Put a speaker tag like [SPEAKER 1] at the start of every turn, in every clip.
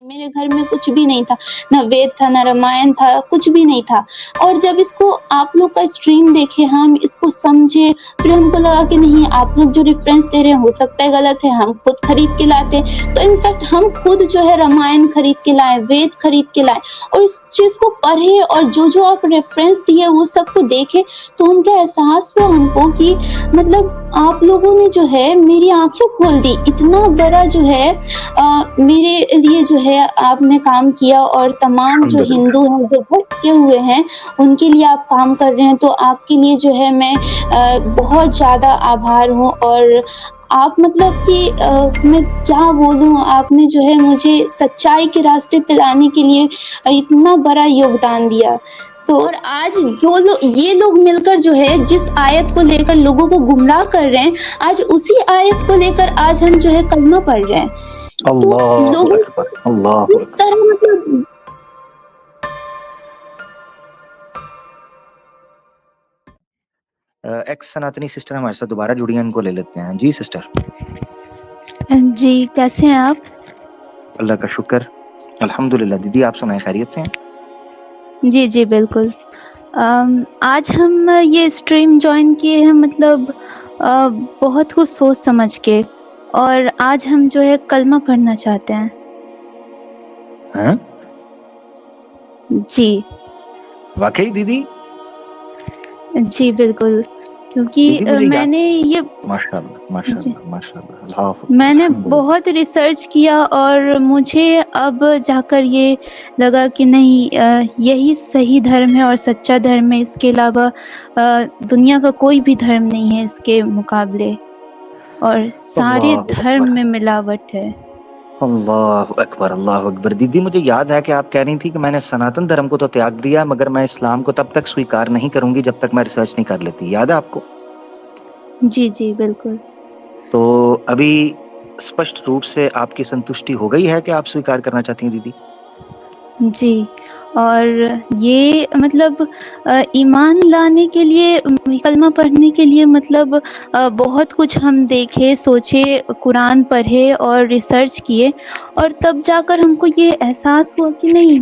[SPEAKER 1] मेरे घर में कुछ भी नहीं था, ना वेद था, ना रामायण था, कुछ भी नहीं था। और जब इसको आप लोग का स्ट्रीम देखे, हम इसको समझे, फिर हमको लगा कि नहीं, आप लोग जो रेफ़रेंस दे रहे हैं हो सकता है गलत है, हम खुद खरीद के लाते हैं। तो इनफैक्ट हम खुद जो है रामायण खरीद के लाए, वेद खरीद के लाए और इस चीज़ को पढ़े और जो-जो आप रेफ़रेंस दिए वो सबको देखे, तो हमको एहसास हुआ हमको कि मतलब आप लोगों ने जो है मेरी आँखें खोल दी। इतना बड़ा जो है मेरे लिए जो है आपने काम किया और तमाम जो हिंदू
[SPEAKER 2] अल्हम्दुलिल्लाह।
[SPEAKER 1] हैं, जो भटके हुए हैं, उनके लिए आप काम कर रहे हैं, तो आपके लिए जो है मैं बहुत ज़्यादा आभार हूँ और आप मतलब कि मैं क्या बोलूँ, आपने जो है मुझे सच्चाई के रास्ते पे लाने के लिए इतना बड़ा योगदान दिया। तो और आज जो ये लोग मिलकर जो है जिस आयत को लेकर लोगों को गुमराह कर रहे हैं, आज उसी आयत को लेकर आज हम जो है कलमा पढ़ रहे हैं। तो
[SPEAKER 2] अल्लाहु
[SPEAKER 1] लोगों
[SPEAKER 2] अकबर,
[SPEAKER 1] को
[SPEAKER 2] अल्लाहु
[SPEAKER 1] इस
[SPEAKER 2] अकबर।
[SPEAKER 1] तरह मतलब
[SPEAKER 2] एक्स सनातनी सिस्टर हमारे साथ दोबारा जुड़ी हैं, इनको ले लेते हैं। जी सिस्टर।
[SPEAKER 1] जी, कैसे हैं आप?
[SPEAKER 2] अल्लाह का शुक्र, अल्हम्दुलिल्लाह। दीदी आप सुनाएं, खैरियत से हैं?
[SPEAKER 1] जी, जी, बिल्कुल। आज हम ये स्ट्रीम जॉइन किए हैं मतलब बहुत कुछ सोच समझ के और आज हम जो है कलमा पढ़ना चाहते हैं।
[SPEAKER 2] हैं?
[SPEAKER 1] जी।
[SPEAKER 2] वाक़ई दीदी?
[SPEAKER 1] जी, बिल्कुल। क्योंकि
[SPEAKER 2] दीदी मुझे याद
[SPEAKER 1] मैंने ये
[SPEAKER 2] माशाअल्लाह,
[SPEAKER 1] जी,
[SPEAKER 2] माशाअल्लाह, माशाअल्लाह, अल्लाहु अकबर,
[SPEAKER 1] मैंने
[SPEAKER 2] अल्हम्दुलिल्लाह।
[SPEAKER 1] बहुत रिसर्च किया और मुझे अब जाकर ये लगा कि नहीं यही सही धर्म है और सच्चा धर्म है, इसके अलावा दुनिया का कोई भी धर्म नहीं है इसके मुकाबले और सारे
[SPEAKER 2] अल्लाहु
[SPEAKER 1] धर्म
[SPEAKER 2] अकबर,
[SPEAKER 1] में मिलावट है।
[SPEAKER 2] अल्लाहु अकबर, अल्लाहु अकबर। दीदी मुझे याद है कि आप कह रही थी कि मैंने सनातन धर्म को तो त्याग दिया, मगर मैं इस्लाम को तब तक स्वीकार नहीं करूँगी जब तक मैं रिसर्च नहीं कर लेती। याद है आपको?
[SPEAKER 1] जी, जी, बिल्कुल।
[SPEAKER 2] तो अभी स्पष्ट रूप से आपकी संतुष्टि हो गई है कि आप स्वीकार करना चाहती हैं दीदी?
[SPEAKER 1] जी, और ये मतलब ईमान लाने के लिए कलमा पढ़ने के लिए मतलब बहुत कुछ हम देखे, सोचे, कुरान पढ़े और रिसर्च किए और तब जाकर हमको ये एहसास हुआ कि नहीं।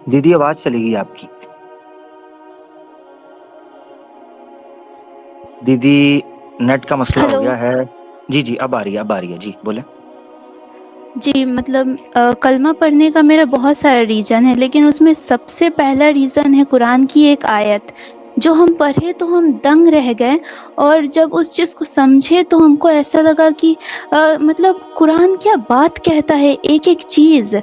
[SPEAKER 2] दीदी आवाज़ चली गई आपकी। दीदी नेट का मसला हो
[SPEAKER 1] हेलो।
[SPEAKER 2] गया है। जी, जी, अब आ रही है, अब आ रही है। जी, बोलें।
[SPEAKER 1] जी, मतलब कलमा पढ़ने का मेरा बहुत सारा रीज़न है, लेकिन उसमें सबसे पहला रीज़न है कुरान की एक आयत, जो हम पढ़े तो हम दंग रह गए और जब उस चीज़ को समझे तो हमको ऐसा लगा कि मतलब कुरान क्या बात कहता है एक-एक चीज़।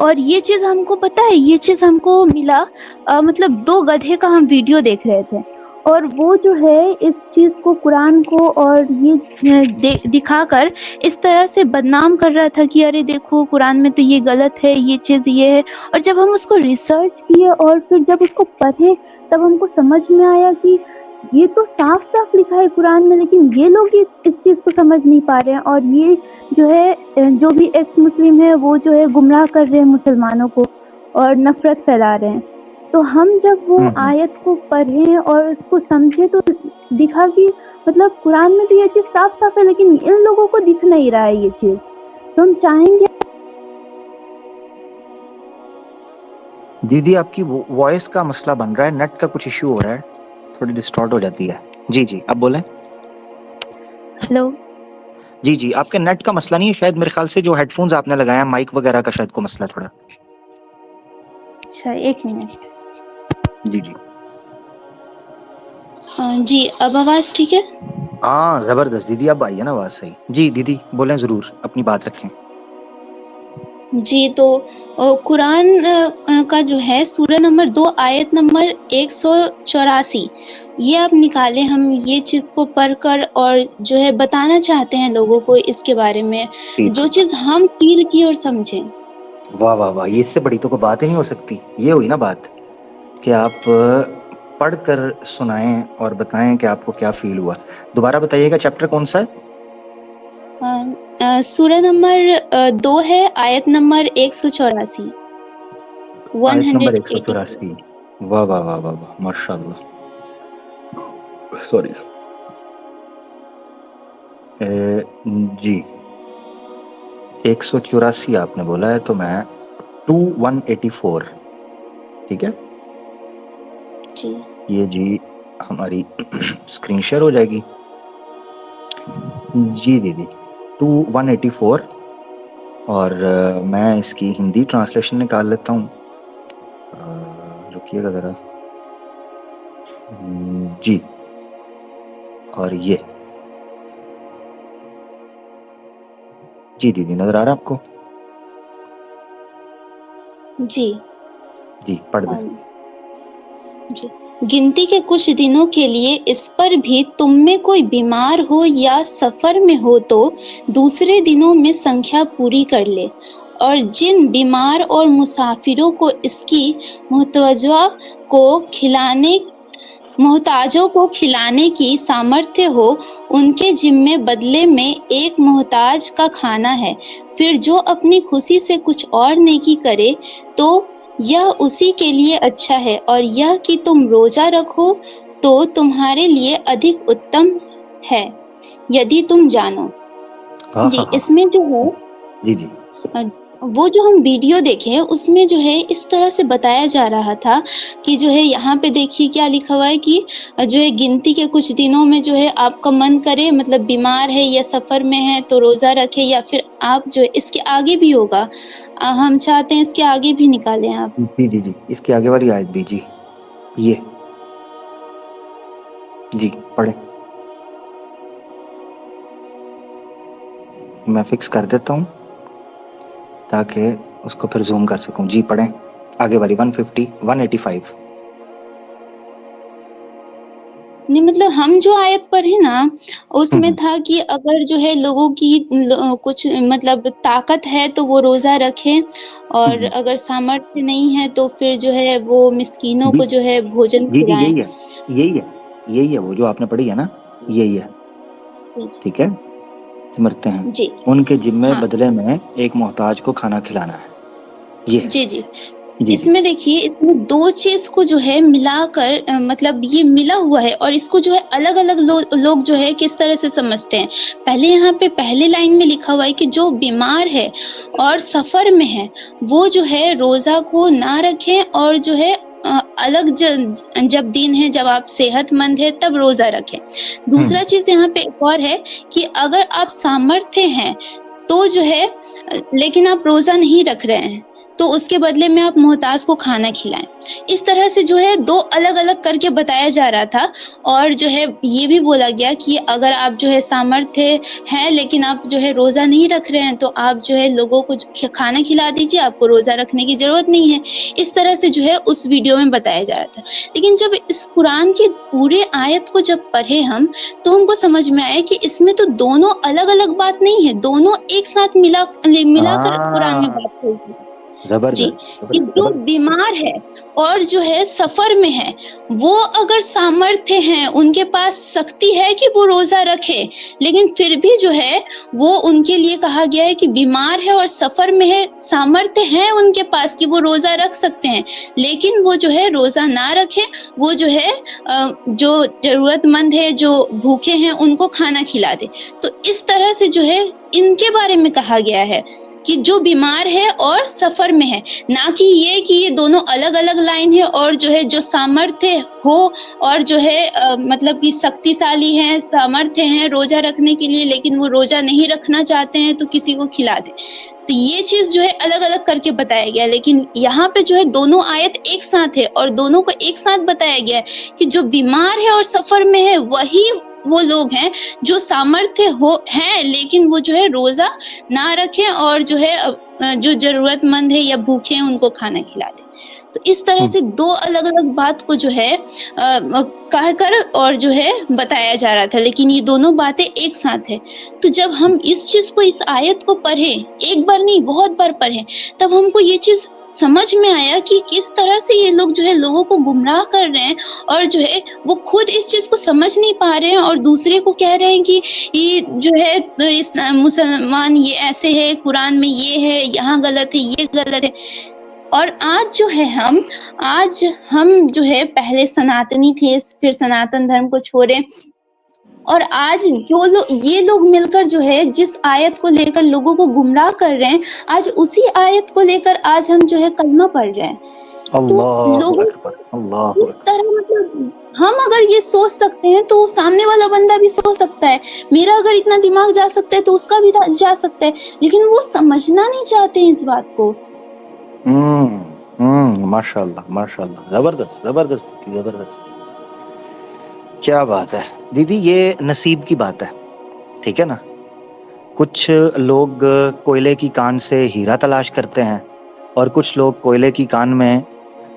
[SPEAKER 1] और ये चीज़ हमको पता है, ये चीज़ हमको मिला मतलब 2 गधे का हम वीडियो देख रहे थे और वो जो है इस चीज़ को कुरान को और ये दिखाकर इस तरह से बदनाम कर रहा था कि अरे देखो कुरान में तो ये गलत है, ये चीज़ ये है। और जब हम उसको रिसर्च किए और फिर जब उसको पढ़े तब हमको समझ में आया कि ये तो साफ-साफ लिखा है कुरान में, लेकिन ये लोग इस चीज़ को समझ नहीं पा रहे हैं और ये जो है जो भी एक्स मुस्लिम है वो जो है गुमराह कर रहे हैं मुसलमानों को और नफ़रत फैला रहे हैं। तो हम जब वो
[SPEAKER 2] हुँ, हुँ।
[SPEAKER 1] आयत को पढ़े और उसको समझे तो दिखा कि मतलब कुरान में तो ये चीज़ साफ-साफ है, लेकिन इन लोगों को दिख नहीं रहा है ये चीज़। तो हम चाहेंगे
[SPEAKER 2] दीदी आपकी वॉइस का मसला बन रहा है, नेट का कुछ इश्यू हो रहा है, थोड़ी डिस्टॉर्ट हो जाती है। जी, जी, अब बोलें।
[SPEAKER 1] हेलो।
[SPEAKER 2] जी, जी, आपके नेट का मसला नहीं है, शायद मेरे ख़्याल से जो हेडफ़ोन्स आपने लगाए हैं, माइक वगैरह का शायद को मसला है थोड़ा।
[SPEAKER 1] अच्छा 1 मिनट।
[SPEAKER 2] जी, जी।
[SPEAKER 1] जी, अब आवाज़ ठीक है?
[SPEAKER 2] हाँ, ज़बरदस्त दीदी, अब आई है ना आवाज़ सही। जी, दीदी बोलें ज़रूर, अपनी बात रखें।
[SPEAKER 1] जी, तो कुरान का जो है सूरा नंबर 2 आयत नंबर 184 ये आप निकालें, हम ये चीज़ को पढ़कर और जो है बताना चाहते हैं लोगों को इसके बारे में,
[SPEAKER 2] ठीक
[SPEAKER 1] जो
[SPEAKER 2] है।
[SPEAKER 1] चीज़ हम फ़ील किए और समझे।
[SPEAKER 2] वाह, वाह, वाह! ये इससे बड़ी तो कोई बात ही नहीं हो सकती। ये हुई ना बात कि आप पढ़कर सुनाएँ और बताएँ कि आपको क्या फ़ील हुआ। दोबारा बताइएगा चैप्टर कौन-सा है?
[SPEAKER 1] सूरा नंबर 2 है आयत नंबर 184
[SPEAKER 2] आयत नंबर
[SPEAKER 1] 182।
[SPEAKER 2] 184। वाह, वाह, वाह, वाह, वाह! माशाअल्लाह। सॉरी। जी 184 आपने बोला है, तो मैं 2184, ठीक है
[SPEAKER 1] जी
[SPEAKER 2] ये जी हमारी स्क्रीन शेयर हो जाएगी। जी दीदी 2184, और मैं इसकी हिंदी ट्रांसलेशन निकाल लेता हूँ, रुकिएगा ज़रा। जी, और ये जी दीदी नज़र आ रहा है आपको?
[SPEAKER 1] जी
[SPEAKER 2] जी पढ़ दें।
[SPEAKER 1] जी। गिनती के कुछ दिनों के लिए इस पर भी तुम में कोई बीमार हो या सफर में हो तो दूसरे दिनों में संख्या पूरी कर ले, और जिन बीमार और मुसाफिरों को इसकी मोहताजों को खिलाने की सामर्थ्य हो, उनके जिम्मे बदले में एक मोहताज का खाना है। फिर जो अपनी खुशी से कुछ और नेकी करे तो यह उसी के लिए अच्छा है, और यह कि तुम रोजा रखो तो तुम्हारे लिए अधिक उत्तम है, यदि तुम जानो। जी, इसमें जो है
[SPEAKER 2] जी जी
[SPEAKER 1] वो जो हम वीडियो देखे हैं उसमें जो है इस तरह से बताया जा रहा था कि जो है यहाँ पे देखिए क्या लिखा हुआ है कि जो है गिनती के कुछ दिनों में जो है आपका मन करे, मतलब बीमार है या सफर में है तो रोजा रखे, या फिर आप जो है इसके आगे भी होगा, हम चाहते हैं इसके आगे भी निकालें आप।
[SPEAKER 2] जी जी जी इसके आगे वाली आयत भी जी, ये जी पढ़े, मैं फिक्स कर देता हूँ ताकि उसको फिर जूम कर सकूं। जी पढ़ें आगे वाली 150 185।
[SPEAKER 1] नहीं, मतलब हम जो आयत पढ़े ना उसमें था कि अगर जो है लोगों की कुछ मतलब ताकत है तो वो रोजा रखें, और अगर सामर्थ्य नहीं है तो फिर जो है वो मिस्कीनों को जो है भोजन
[SPEAKER 2] जी जी
[SPEAKER 1] खिलाएं।
[SPEAKER 2] यही है वो जो आपने पढ़ी है ना, यही है, ठीक है समझते हैं
[SPEAKER 1] जी
[SPEAKER 2] उनके जिम्मे
[SPEAKER 1] हाँ
[SPEAKER 2] बदले में एक मोहताज को खाना खिलाना है, ये
[SPEAKER 1] जी जी
[SPEAKER 2] जी
[SPEAKER 1] इसमें देखिए, इसमें दो चीज को जो है मिलाकर मतलब ये मिला हुआ है, और इसको जो है अलग अलग लोग जो है किस तरह से समझते हैं। पहले यहाँ पे पहले लाइन में लिखा हुआ है कि जो बीमार है और सफर में है वो जो है रोजा को ना रखें, और जो है अलग जब दिन है जब आप सेहतमंद है तब रोजा रखें। दूसरा चीज यहाँ पे एक और है कि अगर आप सामर्थ्य हैं तो जो है लेकिन आप रोजा नहीं रख रहे हैं तो उसके बदले में आप मोहताज को खाना खिलाएं। इस तरह से जो है दो अलग अलग करके बताया जा रहा था, और जो है ये भी बोला गया कि अगर आप जो है सामर्थ्य है लेकिन आप जो है रोजा नहीं रख रहे हैं तो आप जो है लोगों को खाना खिला दीजिए, आपको रोजा रखने की जरूरत नहीं है। इस तरह से जो है उस वीडियो में बताया जा रहा था। लेकिन जब इस कुरान की पूरे आयत को जब पढ़े हम तो हमको समझ में आया कि इसमें तो दोनों अलग अलग बात नहीं है, दोनों एक साथ मिलाकर कुरान में बात हुई है। जी, कि जो बीमार है और जो है सफर में है वो अगर सामर्थ्य है, उनके पास शक्ति है कि वो रोजा रखे, लेकिन फिर भी जो है वो उनके लिए कहा गया है कि बीमार है और सफर में है, सामर्थ्य है उनके पास कि वो रोजा रख सकते हैं, लेकिन वो जो है रोजा ना रखे, वो जो है जो जरूरतमंद है, जो भूखे हैं उनको खाना खिला दे। तो इस तरह से जो है इनके बारे में कहा गया है कि जो बीमार है और सफर में है, ना कि ये कि ये दोनों अलग अलग लाइन है, और जो है जो सामर्थ्य हो और जो है मतलब कि शक्तिशाली है, सामर्थ्य है रोजा रखने के लिए, लेकिन वो रोजा नहीं रखना चाहते हैं तो किसी को खिला दे। तो ये चीज जो है अलग अलग करके बताया गया है, लेकिन यहाँ पे जो है दोनों आयत एक साथ है और दोनों को एक साथ बताया गया है कि जो बीमार है और सफर में है वही वो लोग हैं जो सामर्थ्य हो है लेकिन वो जो है रोजा ना रखें, और जो है जो जरूरतमंद है या भूखे हैं उनको खाना खिला दे। तो इस तरह से दो अलग अलग बात को जो है कहकर और जो है बताया जा रहा था, लेकिन ये दोनों बातें एक साथ है। तो जब हम इस चीज को, इस आयत को पढ़े, एक बार नहीं बहुत बार पढ़े, तब हमको ये चीज समझ में आया कि किस तरह से ये लोग जो है लोगों को गुमराह कर रहे हैं, और जो है वो खुद इस चीज को समझ नहीं पा रहे हैं और दूसरे को कह रहे हैं कि ये जो है तो मुसलमान ये ऐसे है, कुरान में ये है, यहाँ गलत है, ये गलत है। और आज जो है हम जो है पहले सनातनी थे, फिर सनातन धर्म को छोड़े, और आज जो ये लोग मिलकर जो है जिस आयत को लेकर लोगों को गुमराह कर रहे हैं, आज उसी आयत को लेकर आज हम जो है कलमा पढ़ रहे हैं। तो
[SPEAKER 2] अल्लाहु
[SPEAKER 1] लोगों
[SPEAKER 2] अकबर, अल्लाहु
[SPEAKER 1] इस
[SPEAKER 2] अकबर।
[SPEAKER 1] तरह मतलब हम अगर ये सोच सकते हैं तो सामने वाला बंदा भी सोच सकता है। मेरा अगर इतना दिमाग जा सकता है तो उसका भी जा सकता है, लेकिन वो समझना नहीं चाहते इस बात को।
[SPEAKER 2] माशाल्लाह माशाल्लाह, जबरदस्त जबरदस्त जबरदस्त। क्या बात है दीदी, ये नसीब की बात है, ठीक है ना। कुछ लोग कोयले की कान से हीरा तलाश करते हैं और कुछ लोग कोयले की कान में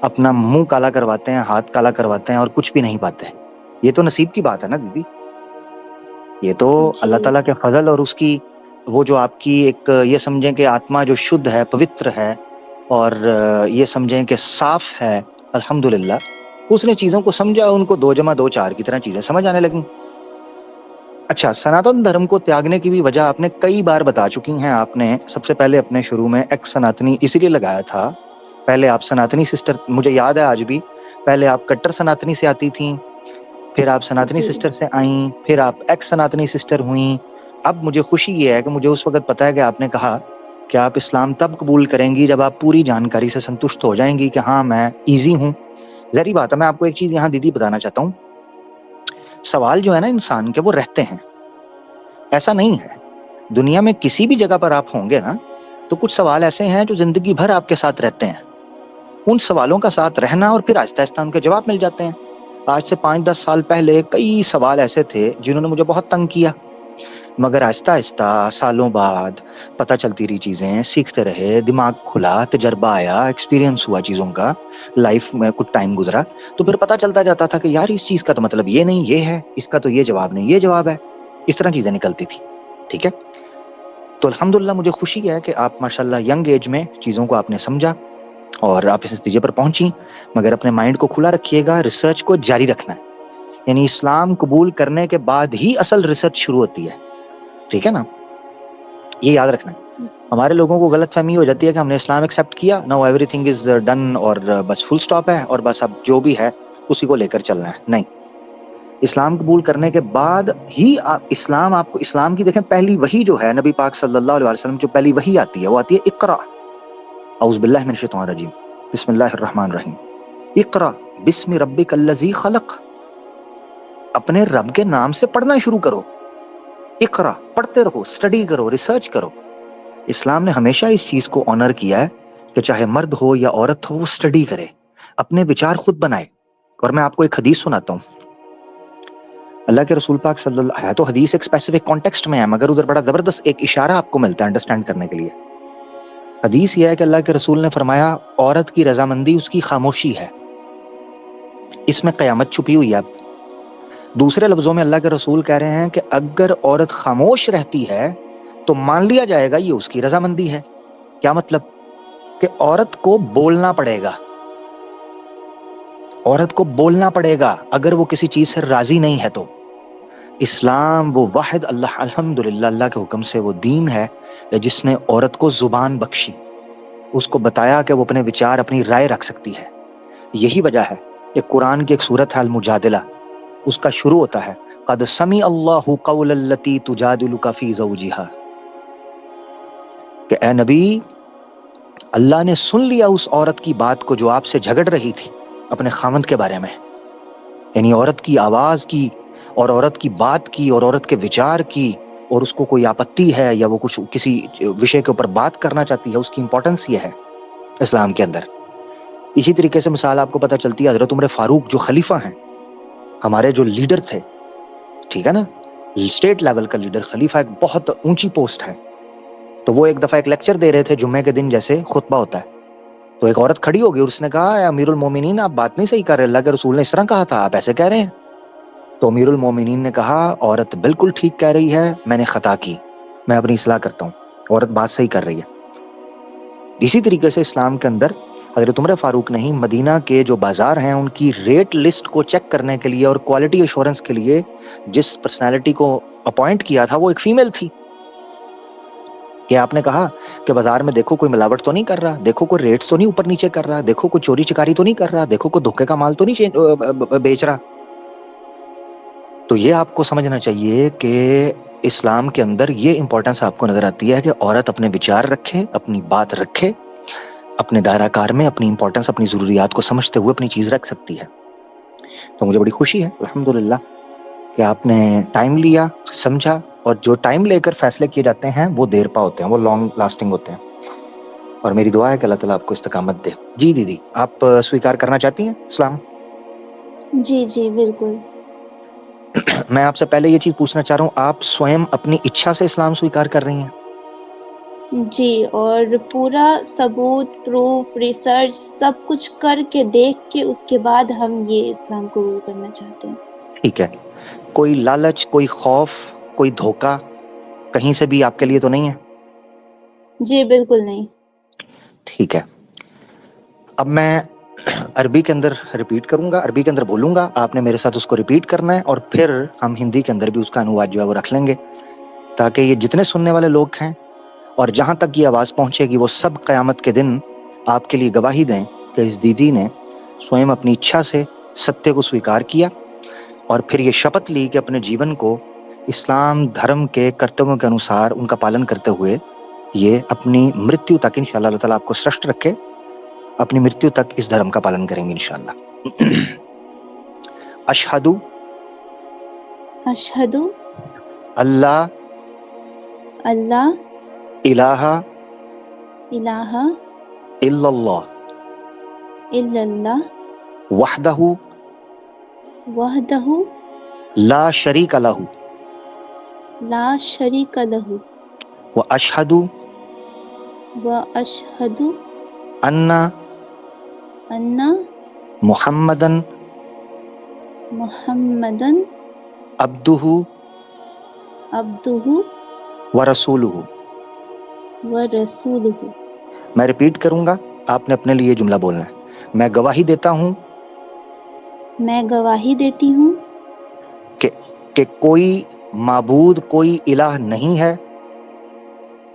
[SPEAKER 2] अपना मुंह काला करवाते हैं, हाथ काला करवाते हैं और कुछ भी नहीं पाते। ये तो नसीब की बात है ना दीदी। ये तो अल्लाह
[SPEAKER 1] जी
[SPEAKER 2] ताला के फजल और उसकी वो जो आपकी एक ये समझें कि आत्मा जो शुद्ध है, पवित्र है और ये समझें कि साफ है, अल्हम्दुलिल्लाह, उसने चीजों को समझा, उनको 2 + 2 4 की तरह चीजें समझ आने लगी। अच्छा, सनातन धर्म को त्यागने की भी वजह आपने कई बार बता चुकी हैं। आपने सबसे पहले अपने शुरू में एक्स सनातनी इसीलिए लगाया था। पहले आप सनातनी सिस्टर, मुझे याद है आज भी, पहले आप कट्टर सनातनी से आती थी, फिर आप सनातनी
[SPEAKER 1] जी
[SPEAKER 2] सिस्टर से आई, फिर आप एक्स सनातनी सिस्टर हुई। अब मुझे खुशी ये है कि मुझे उस वक्त पता है कि आपने कहा कि आप इस्लाम तब कबूल करेंगी जब आप पूरी जानकारी से संतुष्ट हो जाएंगी कि हाँ मैं ईजी हूँ। जहरी बात है, मैं आपको एक चीज यहाँ दीदी बताना चाहता हूँ। सवाल जो है ना इंसान के, वो रहते हैं। ऐसा नहीं है, दुनिया में किसी भी जगह पर आप होंगे ना, तो कुछ सवाल ऐसे हैं जो जिंदगी भर आपके साथ रहते हैं। उन सवालों का साथ रहना और फिर आहिस्ता आहिस्ता उनके जवाब मिल जाते हैं। आज से 5-10 साल पहले कई सवाल ऐसे थे जिन्होंने मुझे बहुत तंग किया, मगर आहिस्ता आहिस्ता सालों बाद पता चलती रही चीजें, सीखते रहे, दिमाग खुला, तजर्बा आया, एक्सपीरियंस हुआ चीजों का, लाइफ में कुछ टाइम गुजरा, तो फिर पता चलता जाता था कि यार इस चीज का तो मतलब ये नहीं ये है, इसका तो ये जवाब नहीं ये जवाब है। इस तरह चीजें निकलती थी, ठीक है। तो अल्हम्दुलिल्लाह मुझे खुशी है कि आप माशाल्लाह यंग एज में चीजों को आपने समझा और आप इस नतीजे पर पहुंची। मगर अपने माइंड को खुला रखिएगा, रिसर्च को जारी रखना है। यानी इस्लाम कबूल करने के बाद ही असल रिसर्च शुरू होती है, ठीक है ना, ये याद रखना है। हमारे लोगों को गलतफहमी हो जाती है कि हमने इस्लाम एक्सेप्ट किया, नाउ एवरीथिंग इज डन और बस फुल स्टॉप है और बस अब जो भी है उसी को लेकर चलना है। नहीं, इस्लाम कबूल करने के बाद ही इस्लाम आपको, इस्लाम की देखें पहली वही जो है, नबी पाक सल्लल्लाहु अलैहि वसल्लम जो पहली वही आती है वो आती है इक़रा, औज़ु बिल्लाहि मिनश शैतानिर रजीम, बिस्मिल्लाहिर रहमानिर रहीम, इक़रा बिस्मि रब्बिकल्लज़ी खलक़। अपने रब के नाम से पढ़ना शुरू करो। इक़रा, पढ़ते रहो, स्टडी करो, रिसर्च करो। इस्लाम ने हमेशा इस चीज को ऑनर किया है कि चाहे मर्द हो या औरत हो, वो स्टडी करे, अपने विचार खुद बनाए। और मैं आपको एक हदीस सुनाता हूँ। अल्लाह के रसूल पाक सल्लल्लाहु, है तो हदीस एक स्पेसिफिक कॉन्टेक्स्ट में है, मगर उधर बड़ा जबरदस्त एक इशारा आपको मिलता है अंडरस्टैंड करने के लिए। हदीस यह है कि अल्लाह के रसूल ने फरमाया, औरत की रजामंदी उसकी खामोशी है, इसमें कयामत छुपी हुई है। दूसरे लफ्जों में अल्लाह के रसूल कह रहे हैं कि अगर औरत खामोश रहती है तो मान लिया जाएगा ये उसकी रजामंदी है। क्या मतलब? कि औरत को बोलना पड़ेगा, औरत को बोलना पड़ेगा अगर वो किसी चीज से राजी नहीं है तो। इस्लाम वो वाहिद अल्लाह, अल्हम्दुलिल्लाह, अल्लाह के हुक्म से वो दीन है जिसने औरत को जुबान बख्शी, उसको बताया कि वो अपने विचार, अपनी राय रख सकती है। यही वजह है कि कुरान की एक सूरत है अल मुजादिला, उसका शुरू होता है क़द समी अल्लाहु क़ौलल्लती तुजादिलुका फ़ी ज़ौजिहा, कि ए नबी, अल्लाह ने सुन लिया उस औरत की बात को जो आपसे झगड़ रही थी अपने खामंद के बारे में। यानी औरत की आवाज की और औरत की बात की और औरत के विचार की, और उसको कोई आपत्ति है या वो कुछ किसी विषय के ऊपर बात करना चाहती है, उसकी इंपॉर्टेंस ये है इस्लाम के अंदर। इसी तरीके से मिसाल आपको पता चलती है हजरत उमर फारूक जो खलीफा हैं, हमारे जो लीडर थे, ठीक है ना, स्टेट लेवल का लीडर, खलीफा एक बहुत ऊंची पोस्ट है। तो वो एक दफा एक लेक्चर दे रहे थे जुम्मे के दिन, जैसे खुतबा होता है, तो एक औरत खड़ी हो गई और उसने कहा, अमीरुल मोमिनीन आप बात नहीं सही कर रहे, अल्लाह के रसूल ने इस तरह कहा था, आप ऐसे कह रहे हैं। तो अमीरुल मोमिनीन ने कहा, औरत बिल्कुल ठीक कह रही है, मैंने खता की, मैं अपनी इस्लाह करता हूँ, औरत बात सही कर रही है। इसी तरीके से इस्लाम के अंदर हजरत उमर फारूक नहीं, मदीना के जो बाजार हैं उनकी रेट लिस्ट को चेक करने के लिए और क्वालिटी एश्योरेंस के लिए जिस पर्सनैलिटी को अपॉइंट किया था वो एक फीमेल थी। कि आपने कहा कि बाजार में देखो कोई मिलावट तो नहीं कर रहा, देखो कोई रेट्स तो नहीं ऊपर नीचे कर रहा, देखो कोई चोरी चिकारी तो नहीं कर रहा, देखो कोई धोखे का माल तो नहीं बेच रहा। तो ये आपको समझना चाहिए कि इस्लाम के अंदर ये इंपॉर्टेंस आपको नजर आती है कि औरत अपने विचार रखे, अपनी बात रखे, अपने दायराकार में अपनी इंपॉर्टेंस, अपनी जरूरियात को समझते हुए अपनी चीज रख सकती है। तो मुझे बड़ी खुशी है अल्हम्दुलिल्लाह कि आपने टाइम लिया, समझा, और जो टाइम लेकर फैसले किए जाते हैं वो देर पा होते हैं, वो लॉन्ग लास्टिंग होते हैं। और मेरी दुआ है कि अल्लाह ताला आपको इस्तकामत दे। जी दीदी, आप स्वीकार करना चाहती हैं इस्लाम?
[SPEAKER 1] जी जी बिल्कुल।
[SPEAKER 2] मैं आपसे पहले ये चीज पूछना चाह रहा हूँ, आप स्वयं अपनी इच्छा से इस्लाम स्वीकार कर रही हैं?
[SPEAKER 1] जी, और पूरा सबूत, प्रूफ, रिसर्च सब कुछ करके देख के उसके बाद हम ये इस्लाम कबूल करना चाहते हैं।
[SPEAKER 2] ठीक है। कोई लालच, कोई खौफ, कोई धोखा कहीं से भी आपके लिए तो नहीं है?
[SPEAKER 1] जी बिल्कुल नहीं।
[SPEAKER 2] ठीक है। अब मैं अरबी के अंदर रिपीट करूंगा, अरबी के अंदर बोलूंगा, आपने मेरे साथ उसको रिपीट करना है, और फिर हम हिंदी के अंदर भी उसका अनुवाद जो है वो रख लेंगे, ताकि ये जितने सुनने वाले लोग हैं और जहां तक ये आवाज पहुंचेगी वो सब क़यामत के दिन आपके लिए गवाही दें कि इस दीदी ने स्वयं अपनी इच्छा से सत्य को स्वीकार किया और फिर ये शपथ ली कि अपने जीवन को इस्लाम धर्म के कर्तव्यों के अनुसार उनका पालन करते हुए ये अपनी मृत्यु तक, इंशाअल्लाह अल्लाह ताला आपको श्रेष्ठ रखे, अपनी मृत्यु तक इस धर्म का पालन करेंगे इंशाअल्लाह। अशहदु
[SPEAKER 1] अशहदु
[SPEAKER 2] अल्लाह
[SPEAKER 1] अल्लाह
[SPEAKER 2] इलाहा
[SPEAKER 1] इलाहा
[SPEAKER 2] इल्लल्लाह
[SPEAKER 1] इल्लल्लाह
[SPEAKER 2] वहदहु
[SPEAKER 1] वहदहु
[SPEAKER 2] ला शरीक लहु
[SPEAKER 1] ला शरीक लहु
[SPEAKER 2] व अशहदु
[SPEAKER 1] व अशहदु
[SPEAKER 2] अन्ना
[SPEAKER 1] अन्ना
[SPEAKER 2] मुहम्मदन
[SPEAKER 1] मुहम्मदन
[SPEAKER 2] अब्दुहु
[SPEAKER 1] अब्दुहु
[SPEAKER 2] व रसूलुहु।
[SPEAKER 1] व रसूलुहु।
[SPEAKER 2] मैं रिपीट करूंगा, आपने अपने लिए जुमला बोलना है। मैं गवाही देता हूं
[SPEAKER 1] मैं गवाही देती हूँ
[SPEAKER 2] कि कोई माबूद, कोई इलाह नहीं है,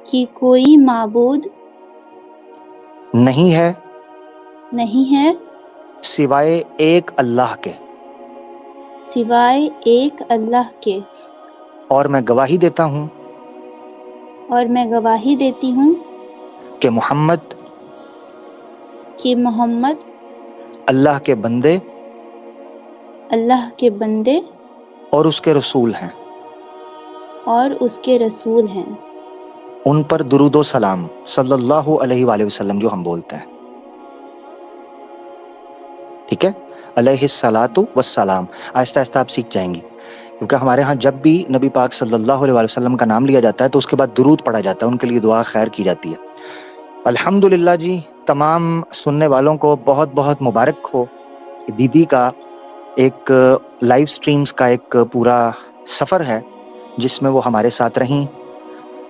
[SPEAKER 1] कि कोई माबूद
[SPEAKER 2] नहीं है
[SPEAKER 1] नहीं है
[SPEAKER 2] सिवाय एक अल्लाह के,
[SPEAKER 1] सिवाय एक अल्लाह के,
[SPEAKER 2] और मैं गवाही देता हूं
[SPEAKER 1] और मैं गवाही देती हूँ
[SPEAKER 2] कि मोहम्मद
[SPEAKER 1] कि मोहम्मद
[SPEAKER 2] अल्लाह के बंदे
[SPEAKER 1] अल्लाह के बंदे
[SPEAKER 2] और उसके रसूल हैं।
[SPEAKER 1] और उसके रसूल हैं।
[SPEAKER 2] उन पर दुरूदो सलाम सल्लल्लाहु अलैहि वसल्लम जो हम बोलते हैं, ठीक है, अलैहिस्सलातु वस्सलाम। आहिस्ता आहिस्ता आप सीख जाएंगी, क्योंकि हमारे यहाँ जब भी नबी पाक सल्लल्लाहु अलैहि वसल्लम का नाम लिया जाता है तो उसके बाद दुरूद पढ़ा जाता है, उनके लिए दुआ खैर की जाती है। अल्हम्दुलिल्लाह जी, तमाम सुनने वालों को बहुत बहुत मुबारक हो। दीदी का एक लाइव स्ट्रीम्स का एक पूरा सफ़र है जिसमें वो हमारे साथ रहीं,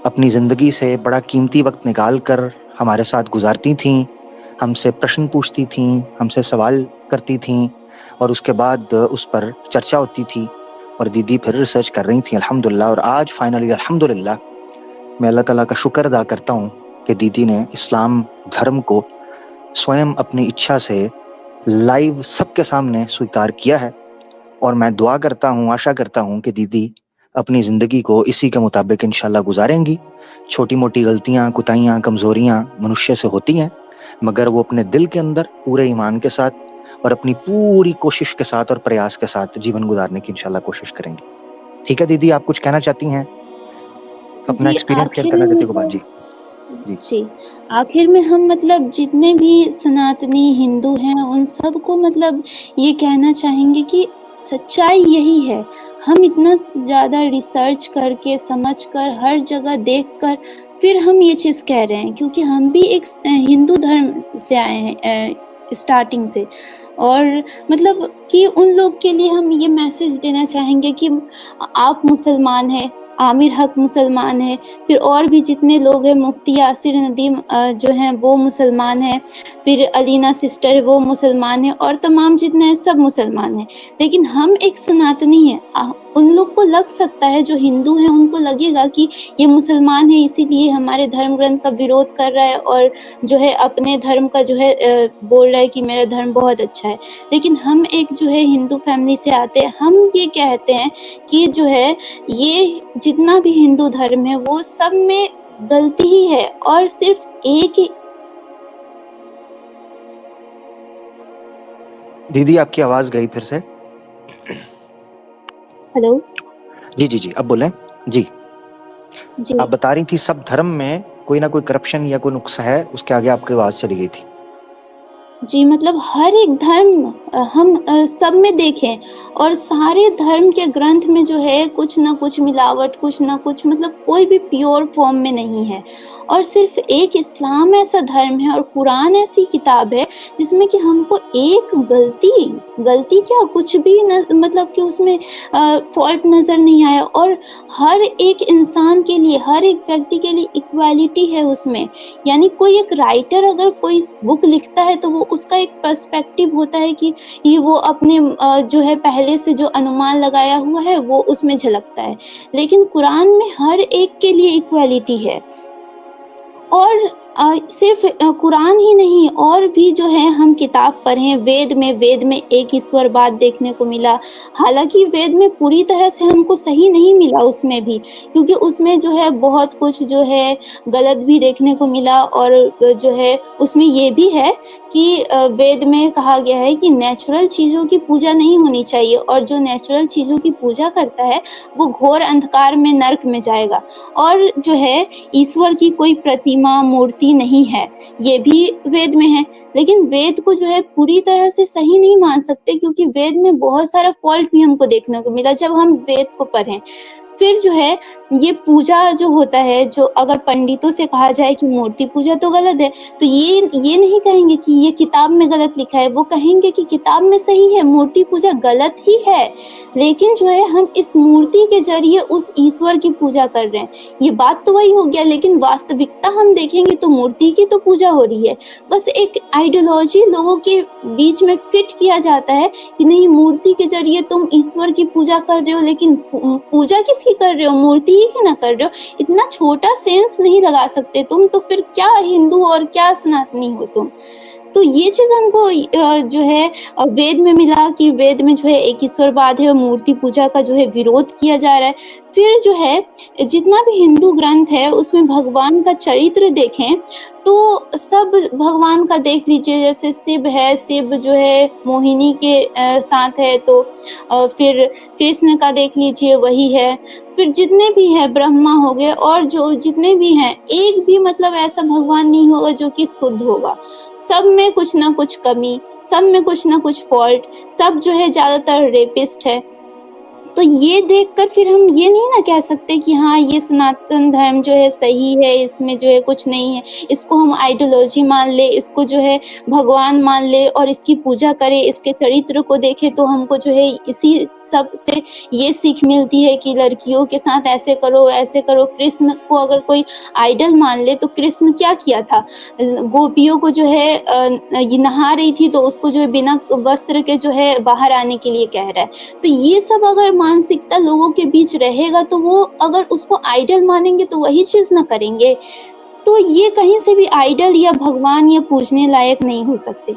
[SPEAKER 2] अपनी ज़िंदगी से बड़ा कीमती वक्त निकाल कर हमारे साथ गुजारती थीं, हमसे प्रश्न पूछती थीं, हमसे सवाल करती थीं, और उसके बाद उस पर चर्चा होती थी और दीदी फिर रिसर्च कर रही थी अल्हम्दुलिल्लाह। और आज फाइनली अल्हम्दुलिल्लाह मैं अल्लाह ताला का शुक्र अदा करता हूँ कि दीदी ने इस्लाम धर्म को स्वयं अपनी इच्छा से लाइव सबके सामने स्वीकार किया है। और मैं दुआ करता हूँ, आशा करता हूँ कि दीदी अपनी ज़िंदगी को इसी के मुताबिक इंशाल्लाह गुजारेंगी। छोटी मोटी गलतियाँ, कुताहियाँ, कमज़ोरियाँ मनुष्य से होती हैं, मगर वो अपने दिल के अंदर पूरे ईमान के साथ और अपनी पूरी कोशिश के साथ और प्रयास के साथ जीवन गुजारने की इंशाल्लाह कोशिश करेंगी। ठीक है दीदी, आप कुछ कहना चाहती हैं, अपना
[SPEAKER 1] जी
[SPEAKER 2] एक्सपीरियंस शेयर
[SPEAKER 1] आखिर
[SPEAKER 2] करना
[SPEAKER 1] में
[SPEAKER 2] चाहती हो? बात जी जी
[SPEAKER 1] जी आखिर में हम मतलब जितने भी सनातनी हिंदू हैं उन सबको मतलब ये कहना चाहेंगे कि सच्चाई यही है। हम इतना ज़्यादा रिसर्च करके समझकर हर जगह देखकर फिर हम ये चीज़ कह रहे हैं, क्योंकि हम भी एक हिंदू धर्म से आए हैं स्टार्टिंग से। और मतलब कि उन लोग के लिए हम ये मैसेज देना चाहेंगे कि आप मुसलमान हैं, आमिर हक मुसलमान है, फिर और भी जितने लोग हैं, मुफ्ती यासिर नदीम जो हैं वो मुसलमान हैं, फिर अलीना सिस्टर वो मुसलमान हैं और तमाम जितने हैं सब मुसलमान हैं। लेकिन हम एक सनातनी हैं। उन लोग को लग सकता है, जो हिंदू हैं उनको लगेगा कि ये मुसलमान है इसीलिए हमारे धर्म ग्रंथ का विरोध कर रहा है और जो है अपने धर्म का जो है बोल रहा है कि मेरा धर्म बहुत अच्छा है। लेकिन हम एक जो है हिंदू फैमिली से आते हैं, हम ये कहते हैं कि जो है ये जितना भी हिंदू धर्म है वो सब में गलती ही है और सिर्फ एक ही।
[SPEAKER 2] दीदी आपकी आवाज गई फिर से।
[SPEAKER 1] हेलो
[SPEAKER 2] जी जी जी, अब बोलें। जी,
[SPEAKER 1] जी
[SPEAKER 2] आप बता रही थी सब धर्म में कोई ना कोई करप्शन या कोई नुक्स है, उसके आगे आपकी आवाज चली गई थी।
[SPEAKER 1] जी, मतलब हर एक धर्म हम सब में देखें और सारे धर्म के ग्रंथ में जो है कुछ न कुछ मिलावट, कुछ न कुछ मतलब कोई भी प्योर फॉर्म में नहीं है। और सिर्फ़ एक इस्लाम ऐसा धर्म है और कुरान ऐसी किताब है जिसमें कि हमको एक गलती क्या कुछ भी न मतलब कि उसमें फ़ॉल्ट नज़र नहीं आया और हर एक इंसान के लिए, हर एक व्यक्ति के लिए इक्वालिटी है उसमें। यानी कोई एक राइटर अगर कोई बुक लिखता है तो वो उसका एक पर्सपेक्टिव होता है कि ये वो अपने जो है पहले से जो अनुमान लगाया हुआ है वो उसमें झलकता है। लेकिन कुरान में हर एक के लिए इक्वालिटी है। और सिर्फ़ कुरान ही नहीं और भी जो है हम किताब पढ़ें, वेद में एक ईश्वरवाद देखने को मिला। हालाँकि वेद में पूरी तरह से हमको सही नहीं मिला उसमें भी, क्योंकि उसमें जो है बहुत कुछ जो है गलत भी देखने को मिला और जो है उसमें ये भी है कि वेद में कहा गया है कि नेचुरल चीज़ों की पूजा नहीं होनी चाहिए और जो नेचुरल चीज़ों की पूजा करता है, वो घोर अंधकार में नर्क में जाएगा। और जो है ईश्वर की कोई प्रतिमा, मूर्ति नहीं है, ये भी वेद में है। लेकिन वेद को जो है पूरी तरह से सही नहीं मान सकते क्योंकि वेद में बहुत सारा फ़ॉल्ट भी हमको देखने को मिला जब हम वेद को पढ़ें। फिर जो है ये पूजा जो होता है, जो अगर पंडितों से कहा जाए कि मूर्ति पूजा तो गलत है, तो ये नहीं कहेंगे कि ये किताब में गलत लिखा है, वो कहेंगे कि किताब में सही है, मूर्ति पूजा गलत ही है। लेकिन जो है हम इस मूर्ति के ज़रिए उस ईश्वर की पूजा कर रहे हैं। ये बात तो वही हो गया लेकिन वास्तविकता हम देखेंगे तो मूर्ति की तो पूजा हो रही है। बस एक आइडियोलॉजी लोगों के बीच में फिट किया जाता है कि नहीं मूर्ति के ज़रिए तुम ईश्वर की पूजा कर रहे हो लेकिन पूजा किसकी कर रहे हो? मूर्ति ही की ना कर रहे हो। इतना छोटा सेंस नहीं लगा सकते तुम, तो फिर क्या हिंदू और क्या सनातनी हो तुम? तो ये चीज़ हमको जो है वेद में मिला कि वेद में जो है एक ईश्वरवाद है और मूर्ति पूजा का जो है विरोध किया जा रहा है। फिर जो है जितना भी हिंदू ग्रंथ है उसमें भगवान का चरित्र देखें तो सब भगवान का देख लीजिए, जैसे शिव है, शिव जो है मोहिनी के साथ है तो फिर कृष्ण का देख लीजिए वही है। फिर जितने भी हैं ब्रह्मा हो गए और जो जितने भी हैं, एक भी मतलब ऐसा भगवान नहीं होगा जो कि शुद्ध होगा। सब में कुछ ना कुछ कमी, सब में कुछ ना कुछ फ़ॉल्ट, सब जो है ज़्यादातर रेपिस्ट है। तो ये देखकर फिर हम ये नहीं ना कह सकते कि हाँ, ये सनातन धर्म जो है सही है, इसमें जो है कुछ नहीं है। इसको हम आइडियोलॉजी मान लें, इसको जो है भगवान मान लें और इसकी पूजा करें, इसके चरित्र को देखें तो हमको जो है इसी सब से ये सीख मिलती है कि लड़कियों के साथ ऐसे करो, ऐसे करो। कृष्ण को अगर कोई आइडल मान ले तो कृष्ण क्या किया था? गोपियों को जो है ये नहा रही थी तो उसको जो है बिना वस्त्र के जो है बाहर आने के लिए कह रहा है। तो ये सब अगर मानसिकता लोगों के बीच रहेगा तो वो अगर उसको आइडल मानेंगे तो वही चीज़ ना करेंगे। तो ये कहीं से भी आइडल या भगवान या पूजने लायक नहीं हो सकते।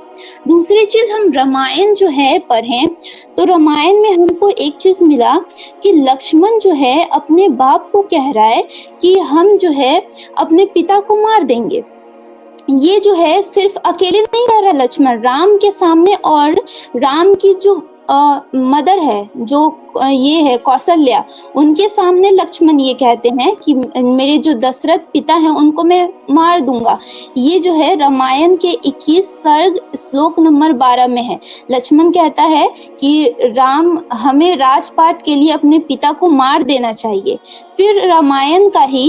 [SPEAKER 1] दूसरी चीज़ हम रामायण जो है पढ़ें, तो रामायण में हमको एक चीज़ मिला कि लक्ष्मण जो है अपने बाप को कह रहा है कि हम जो है अपने पिता को मार देंगे। ये जो है सिर्फ अकेले नहीं रह रहा लक्ष्मण, राम के सामने और राम की जो मदर है, जो ये है कौशल्या, उनके सामने लक्ष्मण ये कहते हैं कि मेरे जो दशरथ पिता हैं उनको मैं मार दूँगा। ये जो है रामायण के 21 सर्ग श्लोक नंबर 12 में है। लक्ष्मण कहता है कि राम हमें राजपाट के लिए अपने पिता को मार देना चाहिए। फिर रामायण का ही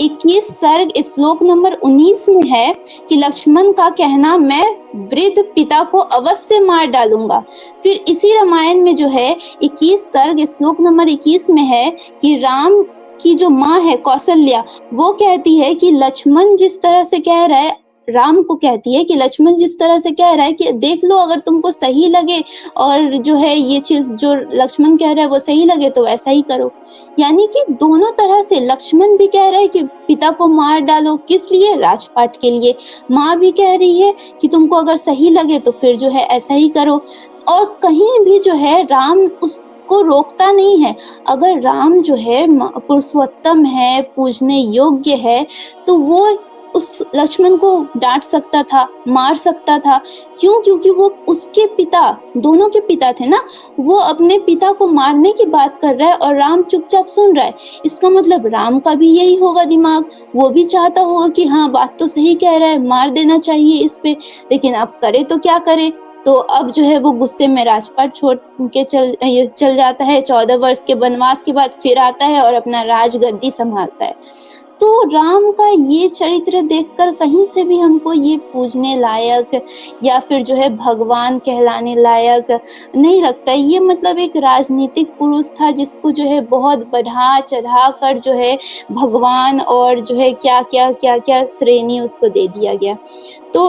[SPEAKER 1] 21 सर्ग श्लोक नंबर 19 में है कि लक्ष्मण का कहना मैं वृद्ध पिता को अवश्य मार डालूँगा। फिर इसी रामायण में जो है 21 सर्ग श्लोक नंबर 21 में है कि राम की जो माँ है कौशल्या, वो कहती है कि लक्ष्मण जिस तरह से कह रहा है, राम को कहती है कि लक्ष्मण जिस तरह से कह रहा है कि देख लो, अगर तुमको सही लगे और जो है ये चीज़ जो लक्ष्मण कह रहा है वो सही लगे तो ऐसा ही करो। यानी कि दोनों तरह से लक्ष्मण भी कह रहा है कि पिता को मार डालो, किस लिए? राजपाट के लिए। माँ भी कह रही है कि तुमको अगर सही लगे तो फिर जो है ऐसा ही करो। और कहीं भी जो है राम उसको रोकता नहीं है। अगर राम जो है पुरुषोत्तम है, पूजने योग्य है, तो वो उस लक्ष्मण को डाँट सकता था, मार सकता था। क्यों? क्योंकि वो उसके पिता, दोनों के पिता थे ना, वो अपने पिता को मारने की बात कर रहा है और राम चुपचाप सुन रहा है। इसका मतलब राम का भी यही होगा दिमाग, वो भी चाहता होगा कि हाँ, बात तो सही कह रहा है, मार देना चाहिए इस पे, लेकिन अब करे तो क्या करे? तो अब जो है वो गुस्से में राजपाट छोड़ के चल जाता है। 14 वर्ष के वनवास के बाद फिर आता है और अपना राजगद्दी संभालता है। तो राम का ये चरित्र देखकर कहीं से भी हमको ये पूजने लायक या फिर जो है भगवान कहलाने लायक नहीं लगता है। ये मतलब एक राजनीतिक पुरुष था जिसको जो है बहुत बढ़ा-चढ़ा कर जो है भगवान और जो है क्या-क्या श्रेणी उसको दे दिया गया। तो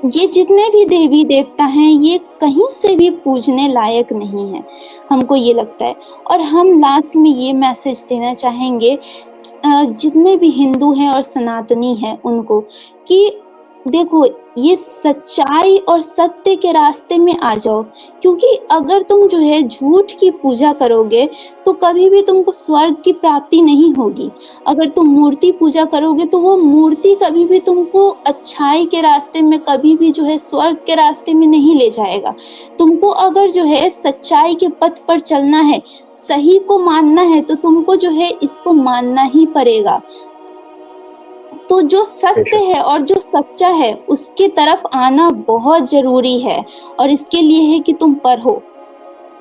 [SPEAKER 1] ये जितने भी देवी-देवता हैं, ये कहीं से भी पूजने लायक नहीं हैं, हमको ये लगता है। और हम लास्ट में ये मैसेज देना चाहेंगे जितने भी हिंदू हैं और सनातनी हैं उनको, कि देखो, ये सच्चाई और सत्य के रास्ते में आ जाओ, क्योंकि अगर तुम जो है झूठ की पूजा करोगे, तो कभी भी तुमको स्वर्ग की प्राप्ति नहीं होगी। अगर तुम मूर्ति पूजा करोगे, तो वो मूर्ति कभी भी तुमको अच्छाई के रास्ते में, कभी भी जो है स्वर्ग के रास्ते में नहीं ले जाएगा। तुमको अगर जो है सच्चाई के पथ पर चलना है, सही को मानना है, तो तुमको जो है इसको मानना ही पड़ेगा। तो जो सत्य है और जो सच्चा है, उसके तरफ आना बहुत ज़रूरी है और इसके लिए है कि तुम पढ़ो।